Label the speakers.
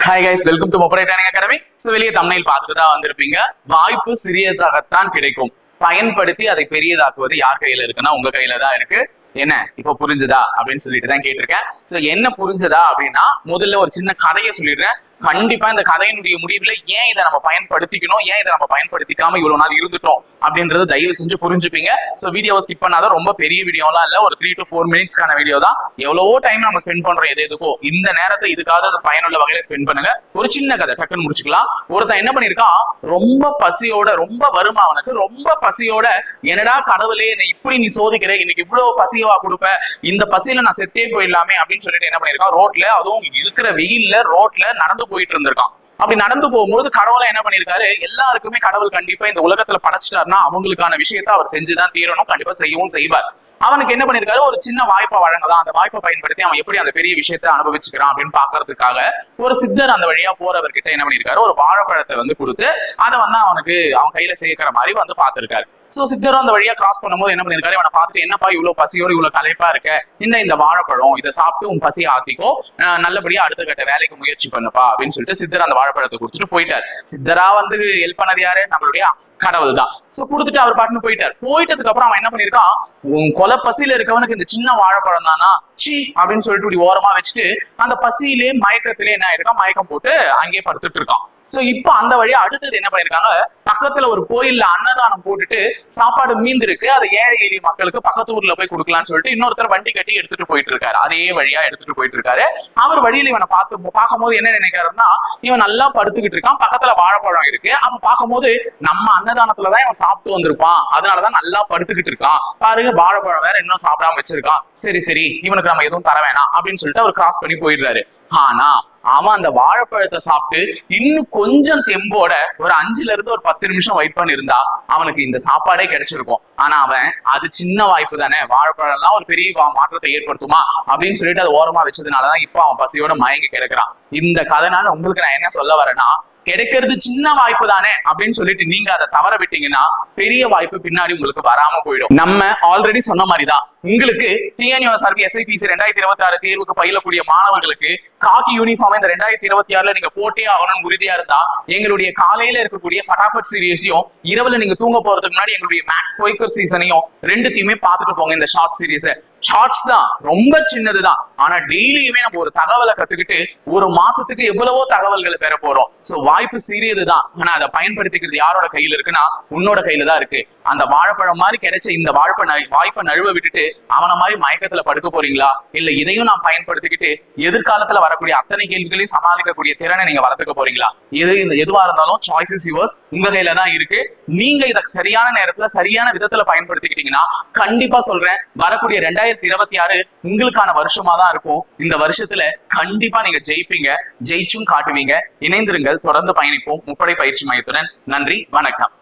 Speaker 1: Hi guys, welcome to முப்படை training academy. வெளியே தமிழில் பார்த்துட்டு தான் வந்திருப்பீங்க. வாய்ப்பு சிறியதாகத்தான் கிடைக்கும், பயன்படுத்தி அதை பெரியதாக்குவது யார் கையில இருக்குன்னா உங்க கையில தான் இருக்கு. என்ன இப்ப புரிஞ்சுதா அப்படின்னு சொல்லிட்டு தான் கேட்டிருக்கேன். சோ என்ன புரிஞ்சதா அப்படின்னா, முதல்ல ஒரு சின்ன கதையை சொல்லிடுறேன். கண்டிப்பா இந்த கதையினுடைய முடிவுல ஏன் இதை நம்ம பயன்படுத்திக்கணும், ஏன் இதை நம்ம பயன்படுத்திக்காம இவ்வளவு நாள் இருந்துட்டோம் அப்படின்றது தயவு செஞ்சு புரிஞ்சுப்பீங்க. சோ வீடியோவை ஸ்கிப் பண்ணாத. ரொம்ப பெரிய வீடியோலாம் இல்ல, ஒரு 3 to 4 மினிட்ஸ்க்கான வீடியோ தான். எவ்வளவோ டைம் நம்ம ஸ்பெண்ட் பண்றோம் எதுக்கோ, இந்த நேரத்தை இதுக்காக பயனுள்ள வகையில ஸ்பெண்ட் பண்ணுங்க. ஒரு சின்ன கதை டக்குன்னு முடிச்சுக்கலாம். ஒருத்தன் என்ன பண்ணிருக்கான், ரொம்ப பசியோட, ரொம்ப வறுமை அவனுக்கு, ரொம்ப பசியோட, என்னடா கடவுளே இப்படி நீ சோதிக்கிற, இன்னைக்கு இவ்வளவு பசி கொடுப்ப, இந்த பசியில நான் செத்தே போயிடலாமே அப்படின்னு சொல்லிட்டு என்ன பண்ணிருக்கான், ரோட்ல, அதுவும் இருக்கிற வெயில்ல ரோட்ல நடந்து போயிட்டு இருந்திருக்கான். அப்படி நடந்து போகும்போது கடவுளை என்ன பண்ணிருக்காரு, எல்லாருக்குமே கடவுள் கண்டிப்பா இந்த உலகத்துல படைச்சிட்டாருன்னா அவங்களுக்கான விஷயத்த அவர் செஞ்சுதான் தீரணும், கண்டிப்பா செய்யவும் செய்வார். அவனுக்கு என்ன பண்ணிருக்காரு, ஒரு சின்ன வாய்ப்பை வழங்கலாம், அந்த வாய்ப்பை பயன்படுத்தி அவன் எப்படி அந்த பெரிய விஷயத்தை அனுபவிச்சுக்கிறான் அப்படின்னு பாக்குறதுக்காக ஒரு சித்தர் அந்த வழியா போறவர்கிட்ட என்ன பண்ணிருக்காரு, ஒரு வாழைப்பழத்தை கொடுத்து அதை அவனுக்கு அவன் கையில சேர்க்கிற மாதிரி பார்த்திருக்காரு. சோ சித்தரும் அந்த வழியா கிராஸ் பண்ணும்போது என்ன பண்ணிருக்காரு, இவனை பார்த்துட்டு, என்னப்பா இவ்வளவு பசியோட இவ்வளவு களைப்பா இருக்க, இந்த வாழைப்பழம் இதை சாப்பிட்டு உன் பசி ஆத்திக்கோ, நல்லபடியா அடுத்த கட்ட வேலைக்கு முயற்சி பண்ணுப்பா அப்படின்னு சொல்லிட்டு சித்தர் அந்த வாழைப்பழத்தை கொடுத்துட்டு போயிட்டார். சித்தரா ஹெல்ப் பண்ணது யாரு, நம்மளுடைய கடவுள் தான். சோ கொடுத்துட்டு அவர் பாட்டுன்னு போயிட்டார். போயிட்டதுக்கு அப்புறம் அவன் என்ன பண்ணிருக்கான், உன் கொலை பசியில இருக்கவனுக்கு இந்த சின்ன வாழைப்பழம் தானா சி அப்படின்னு சொல்லிட்டு இப்படி ஓரமா வச்சுட்டு அந்த பசியிலே மயக்கத்திலே என்ன ஆயிருக்கான், மயக்கம் போட்டு அங்கேயே படுத்துட்டு இருக்கான். சோ இப்ப அந்த வழியா அடுத்தது என்ன பண்ணிருக்காங்க, பக்கத்துல ஒரு கோயில்ல அன்னதானம் போட்டுட்டு சாப்பாடு மீந்து இருக்கு, அதை ஏழை எளிய மக்களுக்கு பக்கத்து ஊர்ல போய் கொடுக்கலாம்னு சொல்லிட்டு இன்னொருத்தர் வண்டி கட்டி எடுத்துட்டு போயிட்டு இருக்காரு. அதே வழியா எடுத்துட்டு போயிட்டு இருக்காரு. அவர் வழியில இவனை பார்க்கும்போது என்ன நினைக்கிறாருன்னா, இவன் நல்லா படுத்துக்கிட்டு இருக்கான், பக்கத்துல வாழைப்பழம் இருக்கு. அப்ப பார்க்கும்போது நம்ம அன்னதானத்துலதான் இவன் சாப்பிட்டு வந்திருப்பான், அதனாலதான் நல்லா படுத்துக்கிட்டு இருக்கான், பாருங்க வாழைப்பழம் வேற இன்னும் சாப்பிடாம வச்சிருக்கான், சரி சரி இவனுக்கு நம்ம எதுவும் தர வேணாம் அப்படின்னு சொல்லிட்டு அவர் கிராஸ் பண்ணி போயிடுறாரு. ஆனா அவன் அந்த வாழைப்பழத்தை சாப்பிட்டு இன்னும் கொஞ்சம் தெம்போட ஒரு 5ல இருந்து ஒரு 10 நிமிஷம் வெயிட் பண்ணி இருந்தா அவனுக்கு இந்த சாப்பாடே கிடைச்சிருக்கும். ஆனா அவன் அது சின்ன வாய்ப்பு தானே, வாழைப்பழம் எல்லாம் ஒரு பெரிய மாற்றத்தை ஏற்படுத்துமா அப்படின்னு சொல்லிட்டு அதை ஓரமா வச்சதுனாலதான் இப்ப அவன் பசியோட மயங்கி கிடக்குறான். இந்த கதைனால உங்களுக்கு நான் என்ன சொல்ல வரேன்னா, கிடைக்கிறது சின்ன வாய்ப்பு தானே அப்படின்னு சொல்லிட்டு நீங்க அதை தவற விட்டீங்கன்னா பெரிய வாய்ப்பு பின்னாடி உங்களுக்கு வராம போயிடும். நம்ம ஆல்ரெடி சொன்ன மாதிரிதான், உங்களுக்கு டிஎன்யூஎஸ்ஆர்பி SIPC 2026 தேர்வுக்கு பயிலக்கூடிய மாணவர்களுக்கு காக்கி யூனிஃபார்ம் இந்த 2026ல நீங்க போட்டே ஆகணும்னு உறுதியா இருந்தா, எங்களுடைய காலையில இருக்கக்கூடிய ஃபட்டாஃபட் சீரீஸையும் இரவுல நீங்க தூங்க போறதுக்கு முன்னாடி எங்களுடைய மேக்ஸ் குயிக்கர் சீசனையும் ரெண்டுத்தையுமே பார்த்துட்டு போங்க. இந்த ஷார்ட் சீரீஸ் ஷார்ட்ஸ் தான், ரொம்ப சின்னதுதான், ஆனா டெய்லியுமே நம்ம ஒரு தகவலை கத்துக்கிட்டு ஒரு மாசத்துக்கு எவ்வளவோ தகவல்களை பெற போறோம். சோ வாய்ப்பு சிறியதுதான், ஆனா அதை பயன்படுத்திக்கிறது யாரோட கையில இருக்குன்னா உன்னோட கையில தான் இருக்கு. அந்த வாழைப்பழம் மாதிரி கிடைச்ச இந்த வாய்ப்பை நழுவ விட்டுட்டு அவன மாதிரி மயக்கத்துல படுக்க போறீங்களா, இல்ல இதையும் நான் பயன்படுத்திக்கிட்டு எதிர்காலத்துல வரக்கூடிய அத்தனை கேள்விகளையும் சமாளிக்கக்கூடிய திறனை நீங்க வளர்த்துக்க போறீங்களா? எதுவா இருந்தாலும் சாய்ஸ் இஸ் யுவர்ஸ், உங்க கையில தான் இருக்கு. நீங்க இதை சரியான நேரத்துல சரியான விதத்துல பயன்படுத்திக்கிட்டீங்கன்னா கண்டிப்பா சொல்றேன், வரக்கூடிய 2026 உங்களுக்கான வருஷமா தான் இருக்கும். இந்த வருஷத்துல கண்டிப்பா நீங்க ஜெயிப்பீங்க, ஜெயிச்சும் காட்டுவீங்க. இணைந்திருங்கள், தொடர்ந்து பயணிப்போம் முப்படை பயிற்சி மையத்துடன். நன்றி, வணக்கம்.